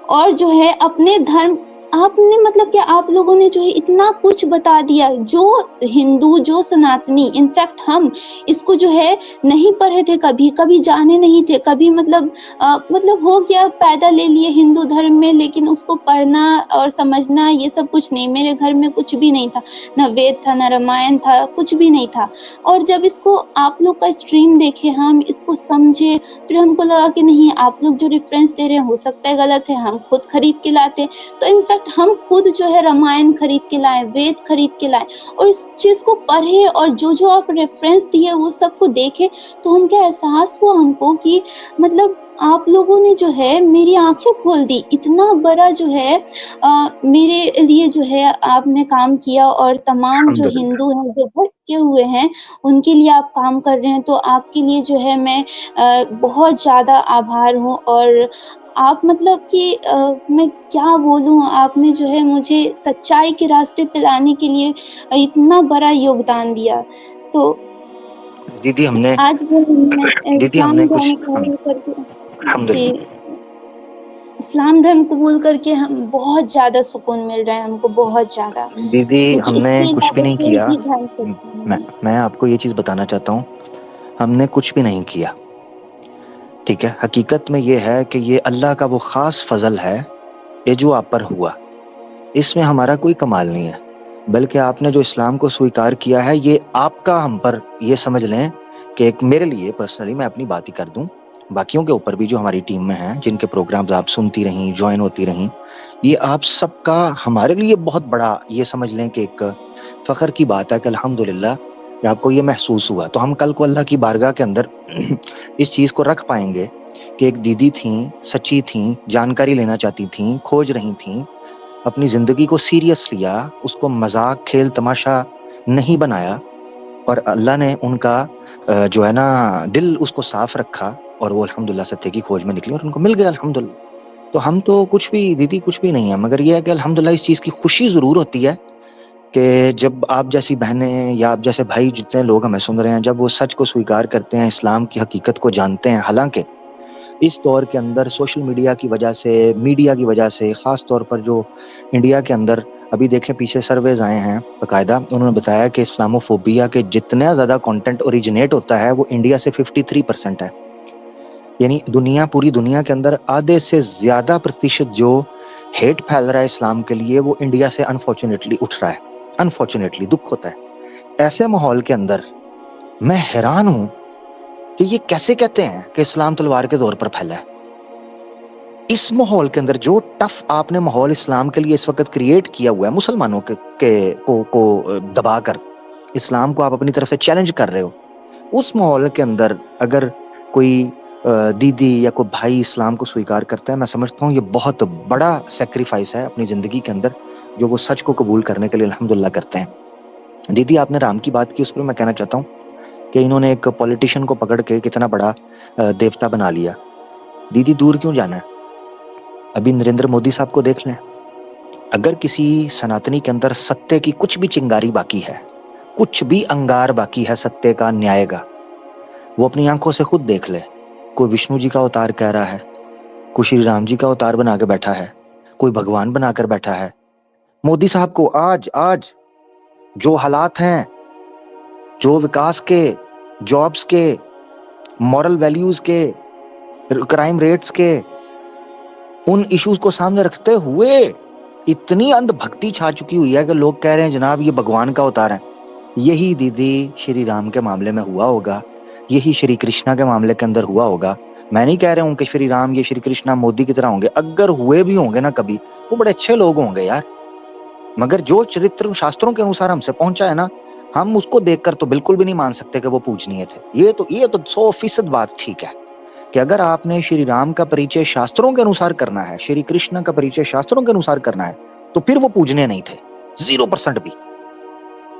[SPEAKER 1] और जो है अपने धर्म, आपने मतलब कि आप लोगों ने जो है इतना कुछ बता दिया, जो हिंदू, जो सनातनी, इनफैक्ट हम इसको जो है नहीं पढ़े थे कभी, कभी जाने नहीं थे, कभी मतलब हो गया पैदा ले लिए हिंदू धर्म में, लेकिन उसको पढ़ना और समझना ये सब कुछ नहीं। मेरे घर में कुछ भी नहीं था, ना वेद था, ना रामायण था, कुछ भी नहीं था। और जब इसको आप लोग का स्ट्रीम देखे, हम इसको समझे, फिर हमको लगा कि नहीं, आप लोग जो रेफरेंस दे रहे हैं हो सकता है गलत है, हम खुद खरीद के लाते। तो इनफैक्ट हम खुद जो है रामायण खरीद के लाए, वेद खरीद के लाए और इस चीज़ को पढ़े और जो आप रेफरेंस दिए वो सबको देखे, तो हम क्या एहसास हुआ हमको कि मतलब आप लोगों ने जो है मेरी आँखें खोल दी। इतना बड़ा जो है मेरे लिए जो है आपने काम किया और तमाम जो
[SPEAKER 2] अल्हम्दुलिल्लाह।
[SPEAKER 1] हिंदू हैं, जो भटके हुए हैं, उनके लिए आप काम कर रहे हैं। तो आपके लिए जो है मैं बहुत ज़्यादा आभार हूँ और आप मतलब कि मैं क्या बोलूँ, आपने जो है मुझे सच्चाई के रास्ते पे लाने के लिए इतना बड़ा योगदान दिया। तो
[SPEAKER 2] दीदी हमने
[SPEAKER 1] आज जो मैं
[SPEAKER 2] दीदी
[SPEAKER 1] इस्लाम
[SPEAKER 2] हमने
[SPEAKER 1] धर्म
[SPEAKER 2] कुछ
[SPEAKER 1] कबूल करके, जी,
[SPEAKER 2] अल्हम्दुलिल्लाह।
[SPEAKER 1] इस्लाम धर्म कबूल करके हम बहुत ज़्यादा सुकून मिल रहा है हमको, बहुत ज़्यादा।
[SPEAKER 2] दीदी
[SPEAKER 1] क्योंकि
[SPEAKER 2] हमने
[SPEAKER 1] इसके
[SPEAKER 2] कुछ भी
[SPEAKER 1] अलावा
[SPEAKER 2] नहीं
[SPEAKER 1] कोई
[SPEAKER 2] किया।
[SPEAKER 1] भी धर्म
[SPEAKER 2] म
[SPEAKER 1] सच्चा नहीं है।
[SPEAKER 2] मैं आपको ये चीज़ बताना चाहता हूँ, हमने कुछ भी नहीं किया, ठीक है? हकीकत में ये है कि ये अल्लाह का वो ख़ास फ़ज़ल है, ये जो आप पर हुआ। इसमें हमारा कोई कमाल नहीं है, बल्कि आपने जो इस्लाम को स्वीकार किया है, ये आपका हम पर, ये समझ लें कि एक मेरे लिए पर्सनली, मैं अपनी बात ही कर दूँ, बाकियों के ऊपर भी जो हमारी टीम में हैं, जिनके प्रोग्राम्स आप सुनती रहीं, जॉइन होती रहीं, ये आप सबका हमारे लिए बहुत बड़ा, ये समझ लें कि एक फ़ख्र की बात है कि अल्हम्दुलिल्लाह कि आपको ये महसूस हुआ। तो हम कल को अल्लाह की बारगाह के अंदर इस चीज़ को रख पाएँगे कि एक दीदी थीं, सच्ची थीं, जानकारी लेना चाहती थीं, खोज रही थीं, अपनी ज़िंदगी को सीरियस लिया, उसको मज़ाक, खेल, तमाशा नहीं बनाया और अल्लाह ने उनका जो है ना दिल उसको साफ़ रखा और वो अल्हम्दुलिल्लाह सत्य की खोज में निकली और उनको मिल गया अल्हम्दुलिल्लाह। तो हम तो कुछ भी दीदी कुछ भी नहीं है, मगर ये है कि अल्हम्दुलिल्लाह इस चीज़ की खुशी ज़रूर होती है कि जब आप जैसी बहनें या आप जैसे भाई, जितने लोग हमें सुन रहे हैं, जब वो सच को स्वीकार करते हैं, इस्लाम की हकीकत को जानते हैं। हालाँकि इस दौर के अंदर सोशल मीडिया की वजह से, मीडिया की वजह से, ख़ास तौर पर जो इंडिया के अंदर अभी देखें, पीछे सर्वेज़ आए हैं बाकायदा, उन्होंने बताया कि इस्लामोफोबिया के जितना ज़्यादा कंटेंट ओरिजिनेट होता है, वो इंडिया से 53% है। यानी पूरी दुनिया के अंदर आधे से ज़्यादा प्रतिशत जो हेट फैल रहा है इस्लाम के लिए, वो इंडिया से अनफॉर्चुनेटली उठ रहा है। अनफॉर्चुनेटली दुख होता है। ऐसे माहौल के अंदर मैं हैरान हूं कि ये कैसे कहते हैं कि इस्लाम तलवार के दौर पर फैला है। इस माहौल के अंदर जो टफ आपने माहौल इस्लाम के लिए इस वक्त क्रिएट किया हुआ है, मुसलमानों को दबाकर इस्लाम को आप अपनी तरफ से चैलेंज कर रहे हो, उस माहौल के अंदर अगर कोई दीदी या कोई भाई इस्लाम को स्वीकार करता है, मैं समझता हूँ ये बहुत बड़ा सेक्रीफाइस है अपनी जिंदगी के अंदर, जो वो सच को कबूल करने के लिए अल्हम्दुलिल्लाह करते हैं। दीदी आपने राम की बात की, उस पर मैं कहना चाहता हूँ कि इन्होंने एक पॉलिटिशियन को पकड़ के कितना बड़ा देवता बना लिया। दीदी दूर क्यों जाना है, अभी नरेंद्र मोदी साहब को देख लें। अगर किसी सनातनी के अंदर सत्य की कुछ भी चिंगारी बाकी है, कुछ भी अंगार बाकी है सत्य का, न्याय का, वो अपनी आंखों से खुद देख ले। कोई विष्णु जी का अवतार कह रहा है, कोई श्री राम जी का अवतार बना के बैठा है, कोई भगवान बनाकर बैठा है। मोदी साहब को आज आज जो हालात हैं, जो विकास के, जॉब्स के, मॉरल वैल्यूज के, क्राइम रेट्स के, उन इश्यूज को सामने रखते हुए इतनी अंधभक्ति छा चुकी हुई है कि लोग कह रहे हैं जनाब ये भगवान का अवतार है। यही दीदी श्री राम के मामले में हुआ होगा, यही श्री कृष्णा के मामले के अंदर हुआ होगा। मैं नहीं कह रहा हूं कि श्री राम ये श्री कृष्णा मोदी की तरह होंगे, अगर हुए भी होंगे ना कभी, वो बड़े अच्छे लोग होंगे यार, मगर जो चरित्र शास्त्रों के अनुसार हमसे पहुंचा है ना, हम उसको देखकर तो बिल्कुल भी नहीं मान सकते कि वो पूजनीय थे। ये तो 100% बात ठीक है कि अगर आपने श्री राम का परिचय शास्त्रों के अनुसार करना है, श्री कृष्ण का परिचय शास्त्रों के अनुसार करना है, तो फिर वो पूजनीय नहीं थे 0% भी।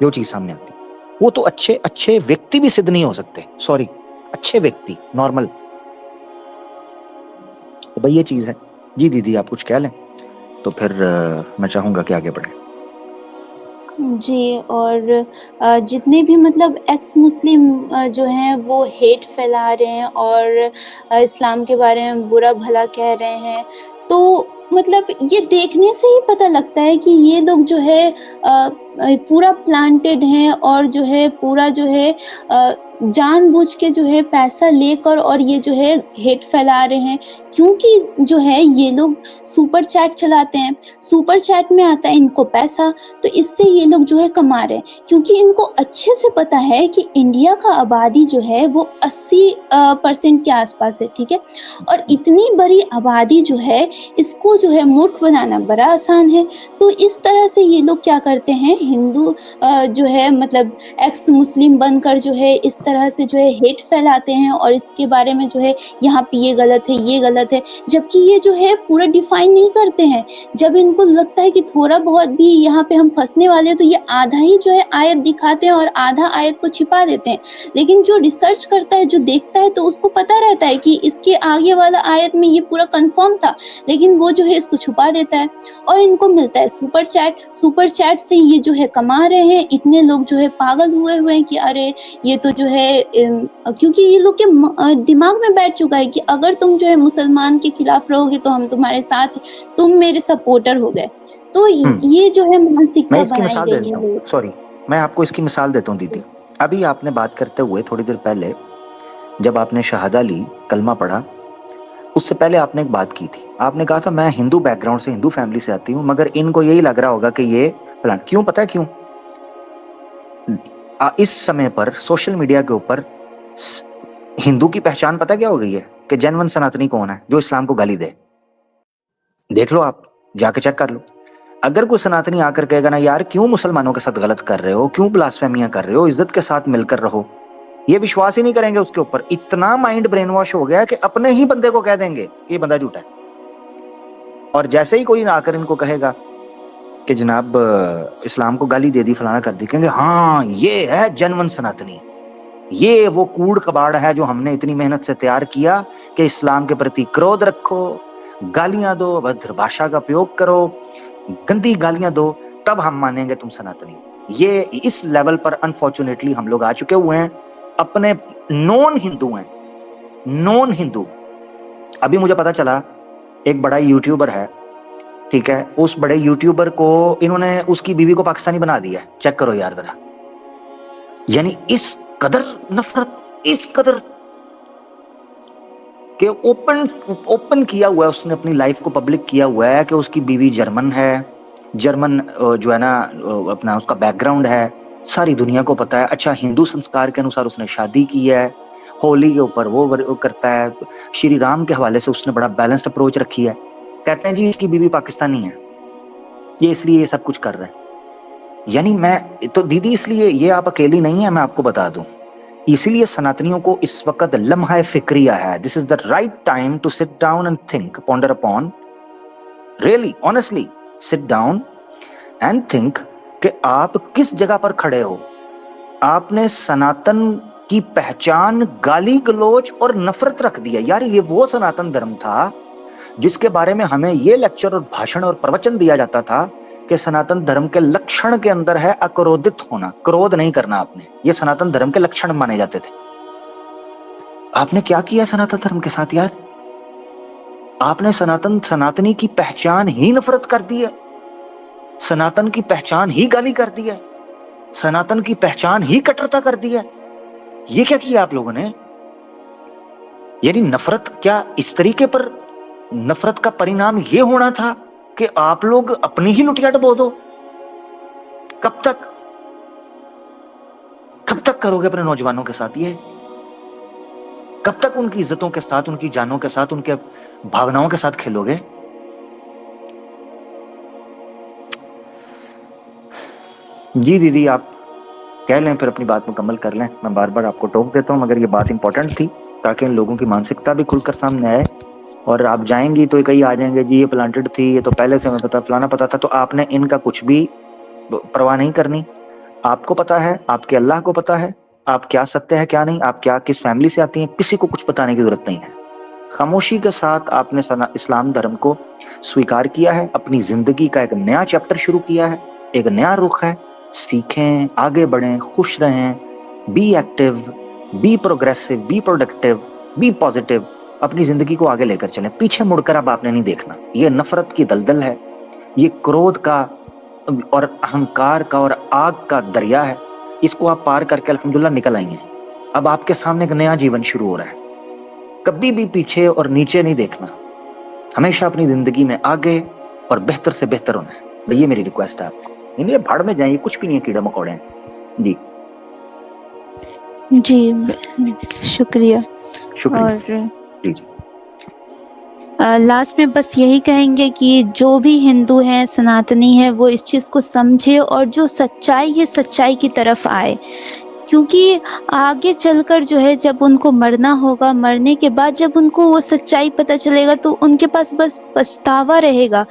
[SPEAKER 2] जो चीज सामने आती, वो तो अच्छे अच्छे व्यक्ति भी सिद्ध नहीं हो सकते, सॉरी, अच्छे व्यक्ति नॉर्मल। तो भाई ये चीज है। जी दीदी आप कुछ कह लें तो फिर मैं चाहूंगा कि आगे बढ़े।
[SPEAKER 1] जी, और जितने भी मतलब एक्स मुस्लिम जो हैं वो हेट फैला रहे हैं और इस्लाम के बारे में बुरा भला कह रहे हैं, तो मतलब ये देखने से ही पता लगता है कि ये लोग जो है पूरा प्लांटेड हैं और जो है पूरा जो है जानबूझ के जो है पैसा लेकर और ये जो है हेट फैला रहे हैं। क्योंकि जो है ये लोग सुपर चैट चलाते हैं, सुपर चैट में आता है इनको पैसा, तो इससे ये लोग जो है कमा रहे हैं। क्योंकि इनको अच्छे से पता है कि इंडिया का आबादी जो है वो 80% के आसपास है, ठीक है? और इतनी बड़ी आबादी जो है, इसको जो है मूर्ख बनाना बड़ा आसान है। तो इस तरह से ये लोग क्या करते हैं, हिंदू जो है मतलब एक्स मुस्लिम बनकर जो है इस तरह से जो है हेट फैलाते हैं और इसके बारे में जो है यहाँ पे ये गलत है, ये गलत है, जबकि ये जो है पूरा डिफाइन नहीं करते हैं। जब इनको लगता है कि थोड़ा बहुत भी यहाँ पे हम फंसने वाले हैं, तो ये आधा ही जो है आयत दिखाते हैं और आधा आयत को छिपा देते हैं। लेकिन जो रिसर्च करता है, जो देखता है, तो उसको पता रहता है कि इसके आगे वाला आयत में ये पूरा कंफर्म था, लेकिन वो जो है इसको छुपा देता है और इनको मिलता है सुपर चैट। सुपर चैट से ये जो है कमा रहे हैं। इतने लोग जो है पागल हुए हैं कि अरे ये तो जो है क्योंकि ये लोग के दिमाग में बैठ चुका है कि अगर तुम जो है मुसलमान के खिलाफ रहोगे तो हम तुम्हारे साथ, तुम मेरे सपोर्टर हो गए। तो ये जो है मानसिकता बनाई गई है।
[SPEAKER 2] सॉरी, मैं आपको इसकी मिसाल देता हूँ दीदी। अभी आपने बात करते हुए थोड़ी देर पहले जब आपने शहादा ली, कलमा पढ़ा, उससे पहले आपने एक बात की थी। आपने कहा था मैं हिंदू बैकग्राउंड से, हिंदू फैमिली से आती हूँ, मगर इनको यही लग रहा होगा कि ये प्लान। क्यों? पता है क्यों? इस समय पर सोशल मीडिया के ऊपर हिंदू की पहचान पता क्या हो गई है कि जेन्युइन सनातनी कौन है, जो इस्लाम को गाली दे। देख लो, आप जाके चेक कर लो। अगर कोई सनातनी आकर कहेगा ना यार क्यों मुसलमानों के साथ गलत कर रहे हो, क्यों ब्लास्फेमियां कर रहे हो, इज्जत के साथ मिलकर रहो, ये विश्वास ही नहीं करेंगे उसके ऊपर। इतना माइंड ब्रेन वॉश हो गया कि अपने ही बंदे को कह देंगे कि ये बंदा झूठा है। और जैसे ही कोई आकर इनको कहेगा कि जनाब इस्लाम को गाली दे दी, फलाना कर दी, कहेंगे हाँ ये है जेन्युइन सनातनी, ये वो कूड़ कबाड़ है जो हमने इतनी मेहनत से तैयार किया कि इस्लाम के प्रति क्रोध रखो, गालियां दो, अभद्र भाषा का प्रयोग करो, गंदी गालियां दो, तब हम मानेंगे तुम सनातनी। ये इस लेवल पर अनफॉर्चुनेटली हम लोग आ चुके हुए हैं। अपने नॉन हिंदू हैं, नॉन हिंदू। अभी मुझे पता चला एक बड़ा यूट्यूबर है, ठीक है, उस बड़े यूट्यूबर को इन्होंने उसकी बीवी को पाकिस्तानी बना दिया। चेक करो यार जरा, यानी इस कदर नफरत, इस कदर। कि ओपन किया हुआ है, उसने अपनी लाइफ को पब्लिक किया हुआ है कि उसकी बीवी जर्मन है, जर्मन जो है ना अपना उसका बैकग्राउंड है, सारी दुनिया को पता है। अच्छा, हिंदू संस्कार के अनुसार उसने शादी की है, होली के ऊपर वो करता है, श्री राम के हवाले से उसने बड़ा बैलेंस्ड अप्रोच रखी है। कहते हैं जी इसकी बीवी पाकिस्तानी है, ये इसलिए ये सब कुछ कर रहे हैं। यानी मैं तो दीदी, इसलिए ये आप अकेली नहीं है, मैं आपको बता दूं, इसीलिए सनातनियों को इस वक्त लम्हा फिक्रिया है। This is the right time to sit down and think, ponder upon, really honestly sit down and think कि आप किस जगह पर खड़े हो। आपने सनातन की पहचान गाली गलोच और नफरत रख दिया। यार ये वो सनातन धर्म था जिसके बारे में हमें ये लेक्चर और भाषण और प्रवचन दिया जाता था कि सनातन धर्म के लक्षण के अंदर है अक्रोधित होना, क्रोध नहीं करना आपने, ये सनातन धर्म के लक्षण माने जाते थे। आपने क्या किया सनातन धर्म के साथ यार? आपने सनातनी की पहचान ही नफरत कर दी है, सनातन की पहचान ही गाली कर दी है, सनातन की पहचान ही कट्टरता कर दी है। ये क्या किया आप लोगों ने? यानी नफरत क्या इस तरीके पर, नफरत का परिणाम ये होना था कि आप लोग अपनी ही लुटिया डुबो दो? कब तक करोगे अपने नौजवानों के साथ ये? कब तक उनकी इज्जतों के साथ, उनकी जानों के साथ, उनके भावनाओं के साथ खेलोगे? जी दीदी, आप कह लें फिर अपनी बात मुकम्मल कर लें। मैं बार बार आपको टोक देता हूं, मगर ये बात इंपॉर्टेंट थी ताकि इन लोगों की मानसिकता भी खुलकर सामने आए। और आप जाएंगी तो कई आ जाएंगे जी ये प्लांटेड थी, ये तो पहले से हमें पता, फलाना पता था। तो आपने इनका कुछ भी परवाह नहीं करनी। आपको पता है, आपके अल्लाह को पता है आप क्या सत्य है क्या नहीं, आप क्या किस फैमिली से आती हैं, किसी को कुछ बताने की जरूरत नहीं है। खामोशी के साथ आपने इस्लाम धर्म को स्वीकार किया है, अपनी जिंदगी का एक नया चैप्टर शुरू किया है, एक नया रुख है। सीखें, आगे बढ़ें, खुश रहें, be active, be progressive, be productive, be positive, अपनी जिंदगी को आगे लेकर चलें। पीछे मुड़कर अब आपने नहीं देखना। ये नफरत की दलदल है, ये क्रोध का और अहंकार का और आग का दरिया है, इसको आप पार करके अल्हम्दुलिल्लाह निकल आएंगे। अब आपके सामने एक नया जीवन शुरू हो रहा है। कभी भी पीछे और नीचे नहीं देखना, हमेशा अपनी जिंदगी में आगे और बेहतर से बेहतर होना है। ये मेरी रिक्वेस्ट है आपको। इनके भाड़ में जाइए, कुछ भी नहीं है, कीड़े मकोड़े हैं जी।
[SPEAKER 1] जी शुक्रिया। और
[SPEAKER 2] जी जी।
[SPEAKER 1] लास्ट में बस यही कहेंगे कि जो भी हिंदू हैं, सनातनी है, वो इस चीज़ को समझे और जो सच्चाई है सच्चाई की तरफ आए, क्योंकि आगे चलकर जो है जब उनको मरना होगा, मरने के बाद जब उनको वो सच्चाई पता चलेगा तो उनके पास बस पछतावा रहेगा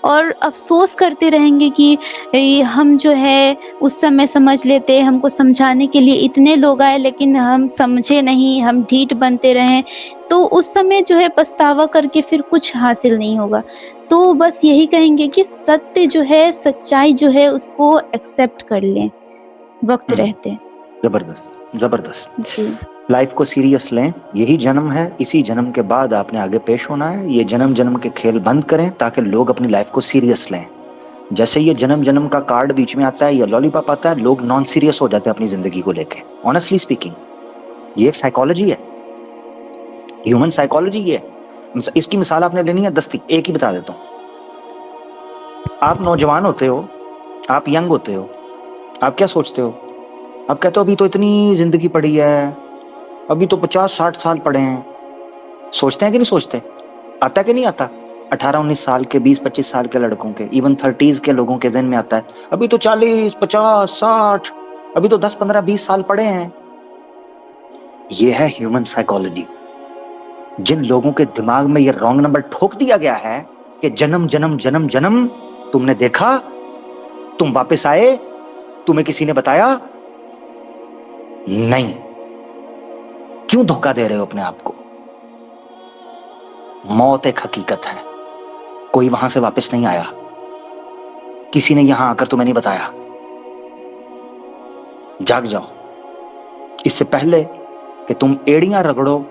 [SPEAKER 1] और अफसोस करते रहेंगे कि हम जो है उस समय समझ लेते, हमको समझाने के लिए इतने लोग आए लेकिन हम समझे नहीं, हम ढीठ बनते रहें, तो उस समय जो है पछतावा करके फिर कुछ हासिल नहीं होगा। तो बस यही कहेंगे कि सत्य जो है, सच्चाई जो है उसको एक्सेप्ट कर लें वक्त रहते।
[SPEAKER 2] जबरदस्त
[SPEAKER 1] जी।
[SPEAKER 2] लाइफ को सीरियस लें, यही जन्म है, इसी जन्म के बाद आपने आगे पेश होना है। ये जन्म जन्म के खेल बंद करें ताकि लोग अपनी लाइफ को सीरियस लें। जैसे ये जन्म जन्म का कार्ड बीच में आता है या लॉलीपॉप आता है, लोग नॉन सीरियस हो जाते हैं अपनी जिंदगी को लेके। ऑनेस्टली स्पीकिंग, ये एक साइकोलॉजी है, ह्यूमन साइकोलॉजी है। इसकी मिसाल आपने लेनी है दस्ती, एक ही बता देता हूं। आप नौजवान होते हो, आप यंग होते हो, आप क्या सोचते हो? आप कहते हो अभी तो इतनी जिंदगी पड़ी है, अभी तो 50-60 साल पड़े हैं। सोचते हैं कि नहीं सोचते? आता है कि नहीं आता? 18-19 साल के, 20-25 साल के लड़कों के, इवन 30s के लोगों के ज़हन में आता है अभी तो 40, 50, 60, अभी तो 10, 15, 20 साल पड़े हैं। ये है ह्यूमन साइकोलॉजी। जिन लोगों के दिमाग में ये रॉन्ग नंबर ठोक दिया गया है कि जन्म जन्म जन्म जन्म, तुमने देखा, तुम वापस आए, तुम्हें किसी ने बताया नहीं। क्यों धोखा दे रहे हो अपने आप को? मौत एक हकीकत है, कोई वहां से वापस नहीं आया, किसी ने यहां आकर तुम्हें नहीं बताया। जाग जाओ, इससे पहले कि तुम एड़ियां रगड़ो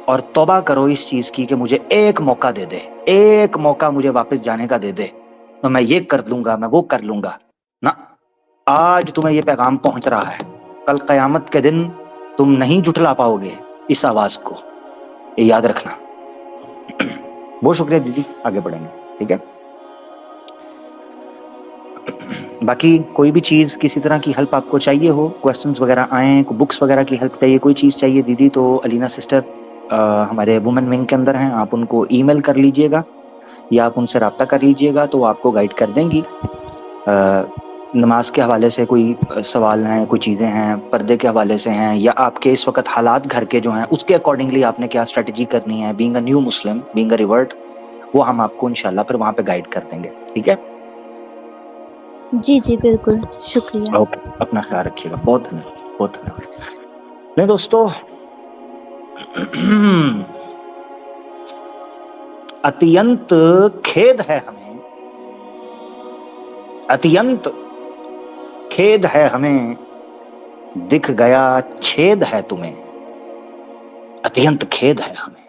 [SPEAKER 2] और तौबा करो इस चीज की कि मुझे एक मौका दे दे, एक मौका मुझे वापस जाने का दे दे, तो मैं ये कर लूंगा, मैं वो कर लूंगा ना। आज तुम्हें ये पैगाम पहुंच रहा है, कल कयामत के दिन तुम नहीं जुटला पाओगे इस आवाज को, ये याद रखना। बहुत शुक्रिया दीदी, आगे बढ़ेंगे, ठीक है। बाकी कोई भी चीज़, किसी तरह की हेल्प आपको चाहिए हो, क्वेश्चंस वगैरह आए, बुक्स वगैरह की हेल्प चाहिए, कोई चीज़ चाहिए दीदी, तो अलीना सिस्टर हमारे वुमेन विंग के अंदर हैं, आप उनको ईमेल कर लीजिएगा या आप उनसे रब्ता कर लीजिएगा, तो वो आपको गाइड कर देंगी। नमाज के हवाले से कोई सवाल हैं, कोई चीज़ें हैं, पर्दे के हवाले से हैं, या आपके इस वक्त हालात घर के जो हैं उसके अकॉर्डिंगली आपने क्या स्ट्रेटजी करनी है, being a new Muslim, being a revert, वो हम आपको इंशाल्लाह फिर वहाँ पे गाइड कर देंगे, ठीक है।
[SPEAKER 1] जी जी बिल्कुल, शुक्रिया।
[SPEAKER 2] ओके, अपना ख्याल रखिएगा, बहुत धन्यवाद, बहुत धन्यवाद। नहीं दोस्तों, अत्यंत खेद है हमें, अत्यंत खेद है हमें, दिख गया छेद है तुम्हें, अत्यंत खेद है हमें।